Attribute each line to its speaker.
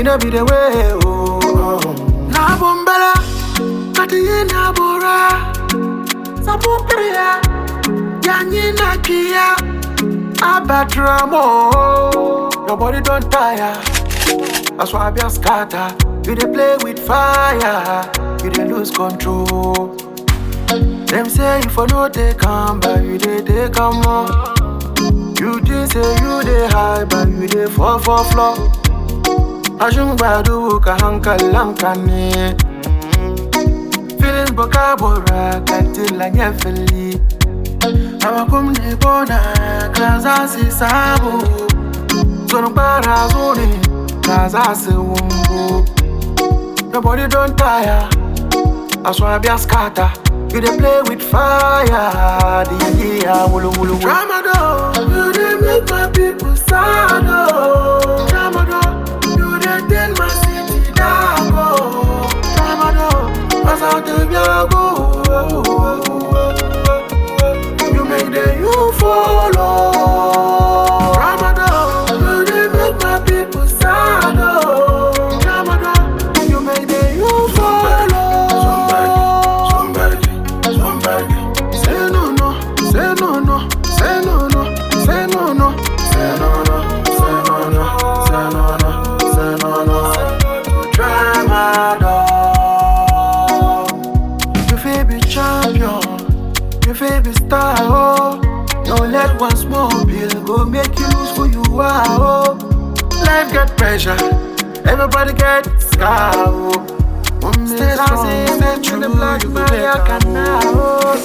Speaker 1: know be the way, oh. Na bombela, kati na bora, sabupeya, yanyi na kia, abatramo. Your body don't tire, that's why I be a scatter. You dey play with fire, you dey lose control. Them say if I no take come, but you dey take come more. You think say you dey high, but you dey fall for floor. Ashung badu kahanka lankani. Feelings bokabora katila nyefeli. Awakum ne bona kaza si sabu. Sono para zoni kaza se wumbu. Nobody don't tire, that's why I be a scatter. You dey play with fire, yeah, wulu wulu. Ramadan, you dey make my people sad, oh. Ramadan, you dey tell my city down, oh. Ramadan, pass out the biago. You make the you follow. Ramadan, you dey make my people sad, oh. Ramadan, you make the you follow. Say no no, say no no, say no no, say no no, say no no, say no no, say no no, say no no. Try my dog. You feel be champion, you feel be star, oh. Don't let one small bill go make you lose who you are, oh. Life get pressure, everybody get scar, oh. Stay strong, stay true, you go better, oh.